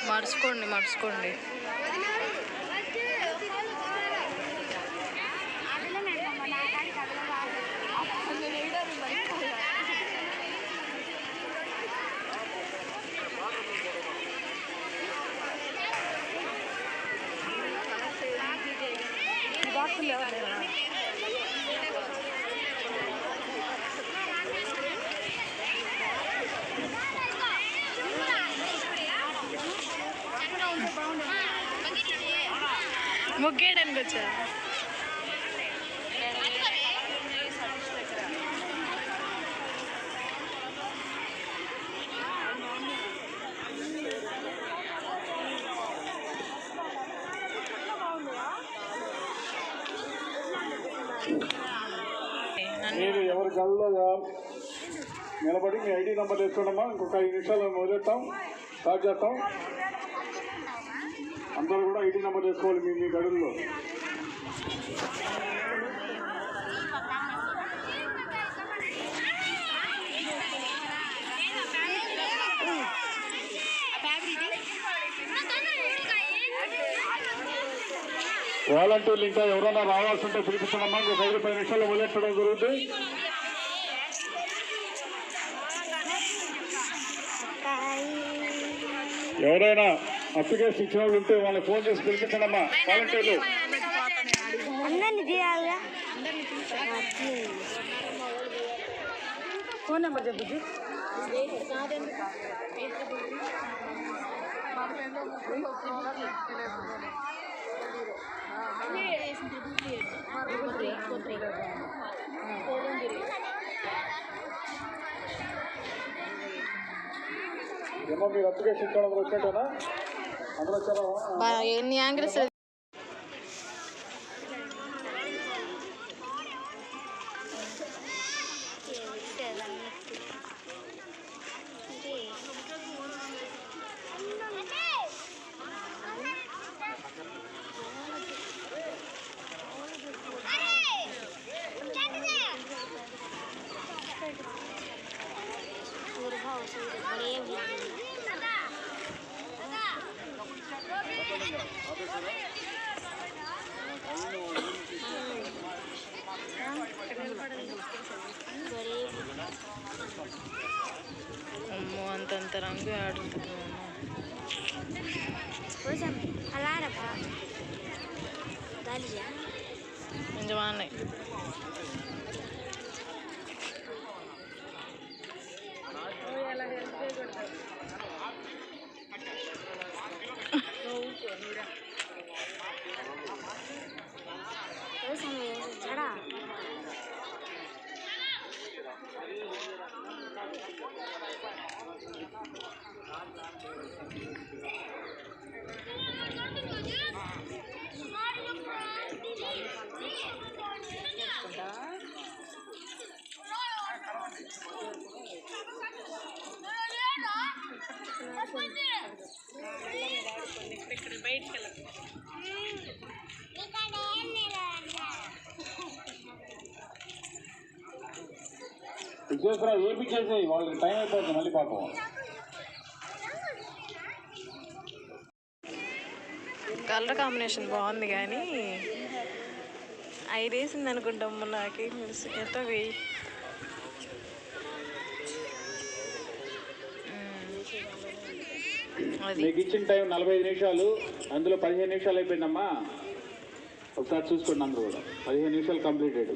మడుచుకోండి మడుచుకోండి. ముగ్గేయడానికి వచ్చా. మీరు ఎవరి గల్లో నిలబడి మీ ఐడి నెంబర్ వేసుకోండమ్మా. ఇంకొక 5 నిమిషాలు మొదలెడతాం, స్టార్ట్ చేస్తాం. అందరూ కూడా ఐడి నెంబర్ వేసుకోవాలి మీ గడుల్లో. వాలంటీర్లు ఇంకా ఎవరైనా రావాల్సి ఉంటే పిలిపిస్తున్నామా. ఇంకొక 5-10 నిమిషాల్లో మొదలెట్టడం జరుగుతుంది. ఎవరైనా అప్లికేషన్ ఇచ్చిన వాళ్ళు ఉంటే వాళ్ళని ఫోన్ చేసి పిలిపించండమ్మా. వాలంటీర్లు ఫోన్ నెంబర్ చెప్పు. ఏమో మీరు అప్లికేషన్ ఇచ్చడం వచ్చినట్టేనా? అందరూ వచ్చారా? ఎన్ని యాంగిల్స్ అమ్మో అంతంత రంగు ఆడుతుంది. కొంచెం బాగున్నాయి. విజయపుర ఏపిచ్చేసి వాళ్ళకి టైం అయిపోతుంది మళ్ళీ పాపం. కలర్ కాంబినేషన్ బాగుంది కానీ 5 వేసింది అనుకుంటాం. నాకేం తెలుసు. ఎంత వేయి మీకు ఇచ్చిన టైం 45 నిమిషాలు. అందులో 15 నిమిషాలు అయిపోయిందమ్మా. ఒకసారి చూసుకోండి. అందరూ కూడా 15 నిమిషాలు కంప్లీటెడ్.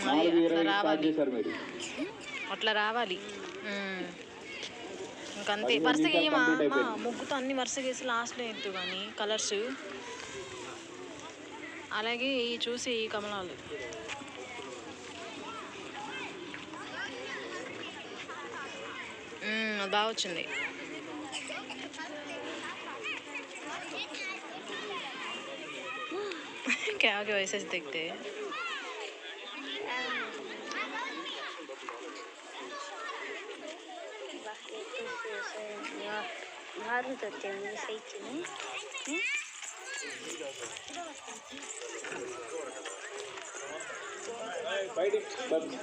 4:20 చేశారు మీరు. అట్లా రావాలి ఇంకంతే. వరుసగా ఏమా ముగ్గుతో అన్ని వరుసగా వేసి లాస్ట్లో ఎత్తు కానీ కలర్స్. అలాగే చూసి ఈ కమలాలు బాగా వచ్చింది. क्या हो गया वैसे देखते हैं.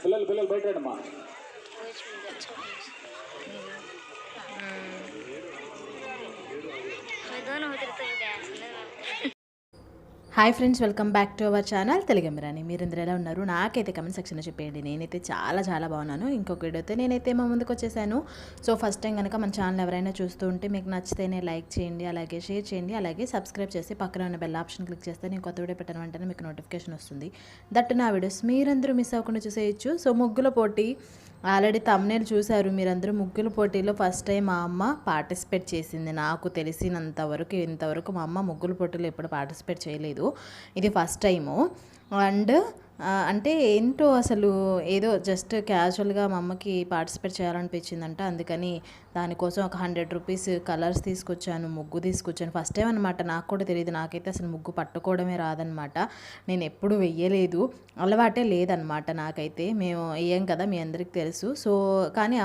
పిల్లలు బయట అమ్మా. Hi friends, welcome back to our channel తెలుగమిరాని. మీరందరూ ఎలా ఉన్నారు? నాకైతే కమెంట్ సెక్షన్లో చెప్పేయండి. నేనైతే చాలా బాగున్నాను. ఇంకొక వీడియోతో నేనైతే మా ముందుకు వచ్చేసాను. సో ఫస్ట్ టైం కనుక మన ఛానల్ ఎవరైనా చూస్తూ ఉంటే మీకు నచ్చితేనే లైక్ చేయండి, అలాగే షేర్ చేయండి, అలాగే సబ్స్క్రైబ్ చేసి పక్కన ఉన్న బెల్ ఆప్షన్ క్లిక్ చేస్తే నేను కొత్త వీడియో పెట్టిన వెంటనే మీకు నోటిఫికేషన్ వస్తుంది. దట్టు నా వీడియోస్ మీరందరూ మిస్ అవ్వకుండా చూసేయచ్చు. సో ముగ్గుల పోటీ ఆల్రెడీ తమ్నేల్ చూశారు మీరందరూ. ముగ్గుల పోటీలో ఫస్ట్ టైం మా అమ్మ పార్టిసిపేట్ చేసింది. నాకు తెలిసినంతవరకు ఇంతవరకు మా అమ్మ ముగ్గుల పోటీలో ఎప్పుడు పార్టిసిపేట్ చేయలేదు. ఇది ఫస్ట్ టైము. అండ్ అంటే ఏంటో అసలు ఏదో జస్ట్ క్యాజువల్గా మా అమ్మకి పార్టిసిపేట్ చేయాలనిపించిందంట. అందుకని దానికోసం ఒక 100 రూపీస్ కలర్స్ తీసుకొచ్చాను, ముగ్గు తీసుకొచ్చాను. ఫస్ట్ టైం అనమాట. నాకు కూడా తెలియదు. నాకైతే అసలు ముగ్గు పట్టుకోవడమే రాదనమాట. నేను ఎప్పుడు వెయ్యలేదు, అలవాటే లేదనమాట నాకైతే. మేము వేయం కదా, మీ అందరికీ తెలుసు. సో కానీ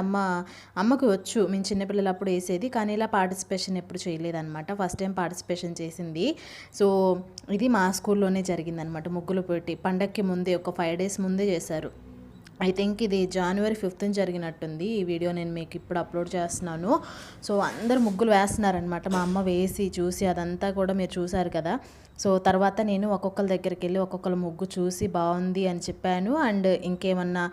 అమ్మకు వచ్చు, మేము చిన్నపిల్లలు అప్పుడు వేసేది. కానీ ఇలా పార్టిసిపేషన్ ఎప్పుడు చేయలేదన్నమాట. ఫస్ట్ టైం పార్టిసిపేషన్ చేసింది. సో ఇది మా స్కూల్లోనే జరిగిందనమాట ముగ్గులు పోటీ. పండగకి ముందే ఒక 5 days ముందే చేశారు. ఐ థింక్ ఇది January 5th జరిగినట్టుంది. ఈ వీడియో నేను మీకు ఇప్పుడు అప్లోడ్ చేస్తున్నాను. సో అందరు ముగ్గులు వేస్తున్నారనమాట. మా అమ్మ వేసి చూసి అదంతా కూడా మీరు చూసారు కదా. సో తర్వాత నేను ఒక్కొక్కరి దగ్గరికి వెళ్ళి ఒక్కొక్కరు ముగ్గు చూసి బాగుంది అని చెప్పాను. అండ్ ఇంకేమన్నా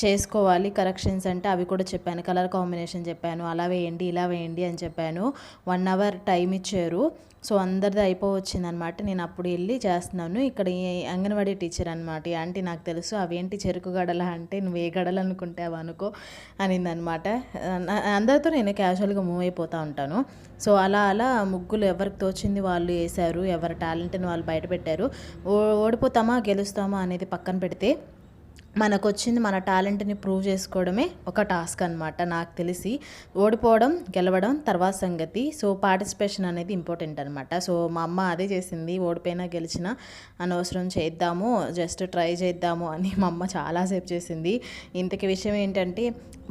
చేసుకోవాలి కరెక్షన్స్ అంటే అవి కూడా చెప్పాను. కలర్ కాంబినేషన్ చెప్పాను, అలా వేయండి ఇలా వేయండి అని చెప్పాను. 1 hour టైం ఇచ్చారు. సో అందరిది అయిపోవచ్చిందనమాట. నేను అప్పుడు వెళ్ళి చేస్తున్నాను. ఇక్కడ ఈ అంగన్వాడీ టీచర్ అనమాట. ఈ ఆంటీ నాకు తెలుసు. అవేంటి చెరుకు గడల అంటే నువ్వు ఏ గడలు అనుకుంటే అవి అనుకో అనిందనమాట. అందరితో నేను క్యాజువల్గా మూవ్ అయిపోతూ ఉంటాను. సో అలా ముగ్గులు ఎవరికి తోచింది వాళ్ళు వేశారు. ఎవరి టాలెంట్ని వాళ్ళు బయట పెట్టారు. ఓడిపోతామా గెలుస్తామా అనేది పక్కన పెడితే మనకు వచ్చింది మన టాలెంట్ని ప్రూవ్ చేసుకోవడమే ఒక టాస్క్ అనమాట. నాకు తెలిసి ఓడిపోవడం గెలవడం తర్వాత సంగతి. సో పార్టిసిపేషన్ అనేది ఇంపార్టెంట్ అనమాట. సో మా అమ్మ అదే చేసింది. ఓడిపోయినా గెలిచినా అనవసరం, చేద్దాము, జస్ట్ ట్రై చేద్దాము అని మా అమ్మ చాలాసేపు చేసింది. ఇంతకీ విషయం ఏంటంటే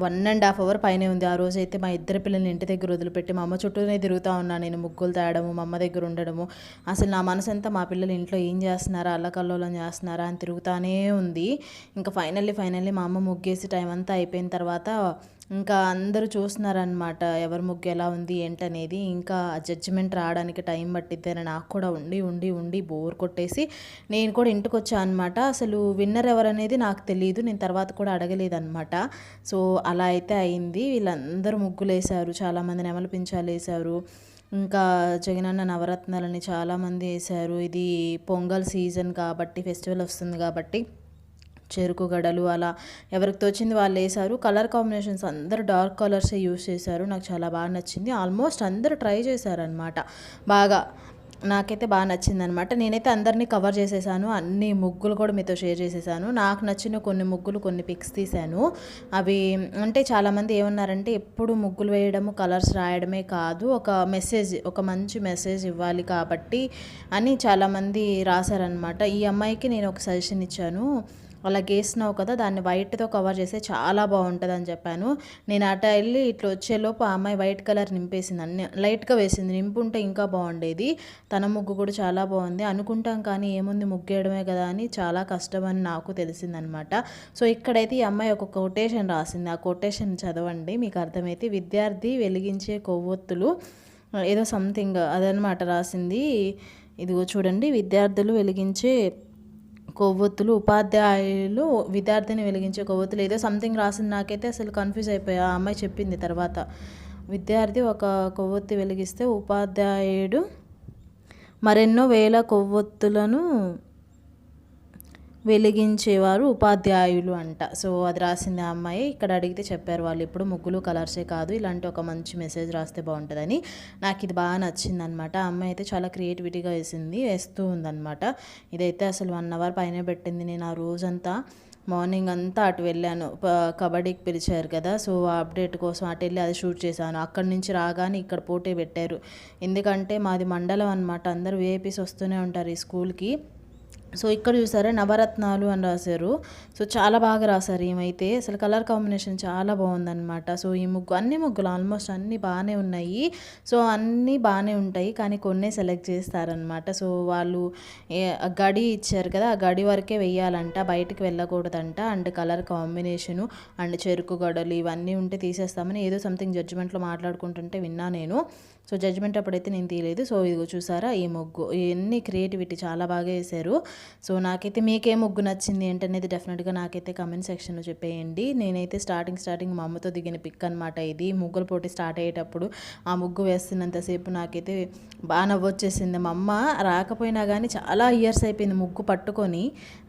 1.5 hour పైనే ఉంది. ఆ రోజు అయితే మా ఇద్దరు పిల్లల్ని ఇంటి దగ్గర వదిలిపెట్టి మా అమ్మ చుట్టూనే తిరుగుతూ ఉన్నాను. నేను ముగ్గులు తేయడము, మా అమ్మ దగ్గర ఉండడము. అసలు నా మనసు అంతా మా పిల్లలు ఇంట్లో ఏం చేస్తున్నారా, అల్లకల్లోలం చేస్తున్నారా అని తిరుగుతూనే ఉంది. ఇంకా ఫైనల్లీ మా అమ్మ ముగ్గేసి టైం అంతా అయిపోయిన తర్వాత ఇంకా అందరూ చూస్తున్నారనమాట ఎవరు ముగ్గు ఎలా ఉంది ఏంటనేది. ఇంకా జడ్జిమెంట్ రావడానికి టైం పట్టిద్దని నాకు కూడా ఉండి బోర్ కొట్టేసి నేను కూడా ఇంటికి వచ్చాను అనమాట. అసలు విన్నర్ ఎవరనేది నాకు తెలియదు. నేను తర్వాత కూడా అడగలేదన్నమాట. సో అలా అయితే అయింది. వీళ్ళందరూ ముగ్గులు వేశారు. చాలామంది నెమలి పించాలు వేశారు. ఇంకా జగనన్న నవరత్నాలని చాలామంది వేశారు. ఇది పొంగల్ సీజన్ కాబట్టి, ఫెస్టివల్ వస్తుంది కాబట్టి చెరుకు గడలు అలా ఎవరికి తోచింది వాళ్ళు వేశారు. కలర్ కాంబినేషన్స్ అందరూ డార్క్ కలర్సే యూస్ చేశారు. నాకు చాలా బాగా నచ్చింది. ఆల్మోస్ట్ అందరూ ట్రై చేశారనమాట. బాగా నాకైతే బాగా నచ్చింది అనమాట. నేనైతే అందరినీ కవర్ చేసేసాను. అన్ని ముగ్గులు కూడా మీతో షేర్ చేసేసాను. నాకు నచ్చిన కొన్ని ముగ్గులు, కొన్ని పిక్స్ తీశాను. అవి అంటే చాలామంది ఏమన్నారంటే ఎప్పుడు ముగ్గులు వేయడము, కలర్స్ రాయడమే కాదు, ఒక మంచి మెసేజ్ ఇవ్వాలి కాబట్టి అని చాలామంది రాశారనమాట. ఈ అమ్మాయికి నేను ఒక సజెషన్ ఇచ్చాను. అలా గేసినావు కదా, దాన్ని వైట్తో కవర్ చేస్తే చాలా బాగుంటుంది అని చెప్పాను. నేను అట వెళ్ళి ఇట్లా వచ్చేలోపు ఆ అమ్మాయి వైట్ కలర్ నింపేసింది. అన్ని లైట్గా వేసింది. నింపుంటే ఇంకా బాగుండేది. తన ముగ్గు కూడా చాలా బాగుంది. అనుకుంటాం కానీ ఏముంది ముగ్గేయడమే కదా అని చాలా కష్టమని నాకు తెలిసిందనమాట. సో ఇక్కడైతే ఈ అమ్మాయి ఒక కొటేషన్ రాసింది. ఆ కొటేషన్ చదవండి, మీకు అర్థమైతే. విద్యార్థి వెలిగించే కొవ్వొత్తులు ఏదో సంథింగ్ అదనమాట రాసింది. ఇదిగో చూడండి. విద్యార్థులు వెలిగించే కొవ్వొత్తులు, ఉపాధ్యాయులు విద్యార్థిని వెలిగించే కొవ్వొత్తులు ఏదో సంథింగ్ రాసింది. నాకైతే అసలు కన్ఫ్యూజ్ అయిపోయా. ఆ అమ్మాయి చెప్పింది తర్వాత. విద్యార్థి ఒక కొవ్వొత్తి వెలిగిస్తే ఉపాధ్యాయుడు మరెన్నో వేల కొవ్వొత్తులను వెలిగించేవారు ఉపాధ్యాయులు అంట. సో అది రాసింది ఆ అమ్మాయి. ఇక్కడ అడిగితే చెప్పారు వాళ్ళు ఇప్పుడు ముగ్గులు కలర్సే కాదు, ఇలాంటి ఒక మంచి మెసేజ్ రాస్తే బాగుంటుందని. నాకు ఇది బాగా నచ్చింది అనమాట. ఆ అమ్మాయి అయితే చాలా క్రియేటివిటీగా వేస్తూ ఉందన్నమాట. ఇదైతే అసలు 1 hour పైన పెట్టింది. నేను ఆ రోజంతా మార్నింగ్ అంతా అటు వెళ్ళాను. కబడ్డీకి పిలిచారు కదా, సో ఆ అప్డేట్ కోసం అటు వెళ్ళి అది షూట్ చేశాను. అక్కడి నుంచి రాగానే ఇక్కడ పోటీ పెట్టారు. ఎందుకంటే మాది మండలం అనమాట. అందరూ విఐపీస్ వస్తూనే ఉంటారు ఈ స్కూల్కి. సో ఇక్కడ చూసారా నవరత్నాలు అని రాశారు. సో చాలా బాగా రాశారు ఏమైతే అసలు కలర్ కాంబినేషన్ చాలా బాగుందన్నమాట. సో ఈ అన్ని ముగ్గులు ఆల్మోస్ట్ అన్నీ బాగానే ఉన్నాయి. సో అన్నీ బాగానే ఉంటాయి కానీ కొన్నే సెలెక్ట్ చేస్తారనమాట. సో వాళ్ళు గడి ఇచ్చారు కదా, ఆ గడి వరకే వెయ్యాలంట, బయటికి వెళ్ళకూడదంట. అండ్ కలర్ కాంబినేషను అండ్ చెరుకు గడలు ఇవన్నీ ఉంటే తీసేస్తామని ఏదో సంథింగ్ జడ్జిమెంట్లో మాట్లాడుకుంటుంటే విన్నా నేను. సో జడ్జిమెంట్ అప్పుడైతే నేను తీయలేదు. సో ఇదిగో చూసారా ఈ ముగ్గు, ఇవన్నీ క్రియేటివిటీ చాలా బాగా వేశారు. సో నాకైతే మీకే ముగ్గు నచ్చింది ఏంటనేది డెఫినెట్గా నాకైతే కమెంట్ సెక్షన్లో చెప్పేయండి. నేనైతే స్టార్టింగ్ మా అమ్మతో దిగిన పిక్ అనమాట ఇది. ముగ్గుల పోటీ స్టార్ట్ అయ్యేటప్పుడు ఆ ముగ్గు వేస్తున్నంతసేపు నాకైతే బాగా నవ్వొచ్చేసింది. మా అమ్మ రాకపోయినా కానీ చాలా ఇయర్స్ అయిపోయింది ముగ్గు పట్టుకొని,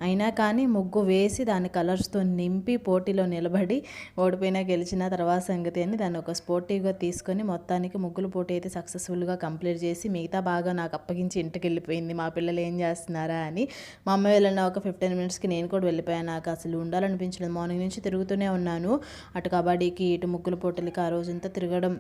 అయినా కానీ ముగ్గు వేసి దాన్ని కలర్స్తో నింపి పోటీలో నిలబడి ఓడిపోయినా గెలిచిన తర్వాత సంగతి అని దాన్ని ఒక స్పోర్టివ్గా తీసుకొని మొత్తానికి ముగ్గుల పోటీ అయితే సక్సెస్ఫుల్గా కంప్లీట్ చేసి మిగతా బాగా నాకు అప్పగించి ఇంటికి వెళ్ళిపోయింది. మా పిల్లలు ఏం చేస్తున్నారా అని. మా అమ్మ వెళ్ళిన ఒక 15 మినిట్స్కి నేను కూడా వెళ్ళిపోయాను. నాకు అసలు ఉండాలనిపించలేదు. మార్నింగ్ నుంచి తిరుగుతూనే ఉన్నాను, అటు కబడ్డీకి ఇటు ముగ్గుల పోటీలకి. ఆ రోజంతా తిరగడం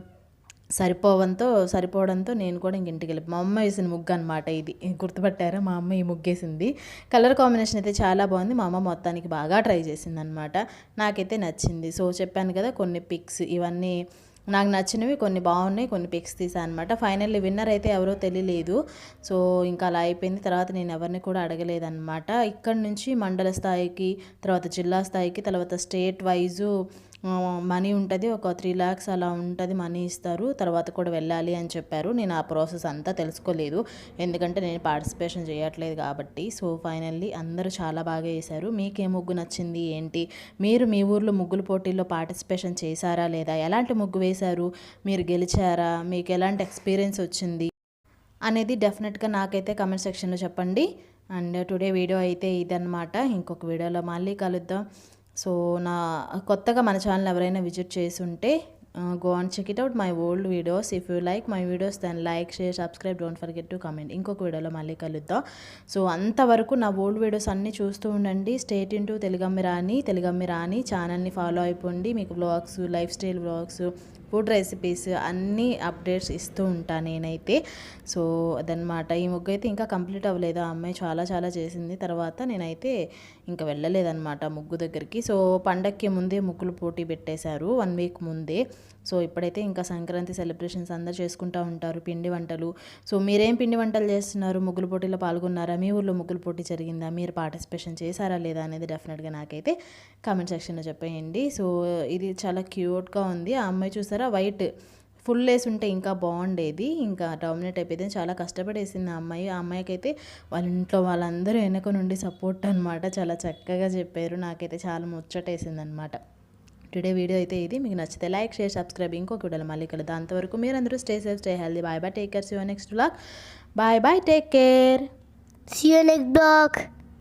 సరిపోవడంతో నేను కూడా ఇంటికి వెళ్ళి, మా అమ్మ వేసిన ముగ్గు అనమాట ఇది. గుర్తుపట్టారా, మా అమ్మ ఈ ముగ్గేసింది. కలర్ కాంబినేషన్ అయితే చాలా బాగుంది. మా అమ్మ మొత్తానికి బాగా ట్రై చేసింది అనమాట. నాకైతే నచ్చింది. సో చెప్పాను కదా కొన్ని పిక్స్ ఇవన్నీ నాకు నచ్చినవి, కొన్ని బాగున్నాయి, కొన్ని పిక్స్ తీసాను అనమాట. ఫైనల్లీ విన్నర్ అయితే ఎవరో తెలియలేదు. సో ఇంకా అలా అయిపోయింది. తర్వాత నేను ఎవరిని కూడా అడగలేదన్నమాట. ఇక్కడ నుంచి మండల స్థాయికి, తర్వాత జిల్లా స్థాయికి, తర్వాత స్టేట్ వైజు మనీ ఉంటుంది, ఒక 3 lakhs అలా ఉంటుంది మనీ ఇస్తారు. తర్వాత కూడా వెళ్ళాలి అని చెప్పారు. నేను ఆ ప్రాసెస్ అంతా తెలుసుకోలేదు, ఎందుకంటే నేను పార్టిసిపేషన్ చేయట్లేదు కాబట్టి. సో ఫైనల్లీ అందరూ చాలా బాగా చేశారు. మీకే ముగ్గు నచ్చింది ఏంటి, మీరు మీ ఊర్లో ముగ్గుల పోటీల్లో పార్టిసిపేషన్ చేశారా లేదా, ఎలాంటి ముగ్గు వేశారు, మీరు గెలిచారా, మీకు ఎలాంటి ఎక్స్పీరియన్స్ వచ్చింది అనేది డెఫినెట్గా నాకైతే కమెంట్ సెక్షన్లో చెప్పండి. అండ్ టుడే వీడియో అయితే ఇదన్నమాట. ఇంకొక వీడియోలో మళ్ళీ కలుద్దాం. సో కొత్తగా మన ఛానల్ ఎవరైనా విజిట్ చేసి ఉంటే go and check it out my old videos. If you like my videos then like, share, subscribe, don't forget to comment. ఇంకొక వీడియోలో మళ్ళీ కలుద్దాం. సో అంతవరకు నా ఓల్డ్ వీడియోస్ అన్నీ చూస్తూ ఉండండి. స్టేట్ ఇంటూ తెలుగమ్మి రాణి ఛానల్ని ఫాలో అయిపోండి. మీకు vlogs, life style vlogs, food recipes అన్నీ అప్డేట్స్ ఇస్తూ ఉంటాను నేనైతే. సో అదనమాట. ఈ ముగ్గు అయితే ఇంకా కంప్లీట్ అవ్వలేదు. ఆ అమ్మాయి చాలా చేసింది. తర్వాత నేనైతే ఇంకా వెళ్ళలేదన్నమాట ముగ్గు దగ్గరికి. సో పండక్కి ముందే ముగ్గులు పోటీ పెట్టేశారు 1 week ముందే. సో ఇప్పుడైతే ఇంకా సంక్రాంతి సెలబ్రేషన్స్ అందరూ చేసుకుంటూ ఉంటారు, పిండి వంటలు. సో మీరేం పిండి వంటలు చేస్తున్నారు, ముగ్గుల పోటీలో పాల్గొన్నారా, మీ ఊళ్ళో ముగ్గుల పోటీ జరిగిందా, మీరు పార్టిసిపేషన్ చేశారా లేదా అనేది డెఫినెట్గా నాకైతే కామెంట్ సెక్షన్లో చెప్పేయండి. సో ఇది చాలా క్యూట్గా ఉంది. ఆ అమ్మాయి చూసారా వైట్ ఫుల్ వేసి ఉంటే ఇంకా బాగుండేది, ఇంకా డామినేట్ అయిపోయింది. చాలా కష్టపడేసింది ఆ అమ్మాయి. ఆ అమ్మాయికి అయితే వాళ్ళ ఇంట్లో వాళ్ళందరూ వెనక నుండి సపోర్ట్ అనమాట. చాలా చక్కగా చెప్పారు. నాకైతే చాలా ముచ్చటేసింది అనమాట. టుడే వీడియో అయితే ఇది. మీకు నచ్చితే లైక్, షేర్, సబ్స్క్రైబ్. ఇంకొక వీడియోలో మళ్ళీ కలుద్దాం. అంతవరకు మీరందరూ stay safe, stay healthy. Bye take care. See you next vlog. Bye take care. See you next vlog.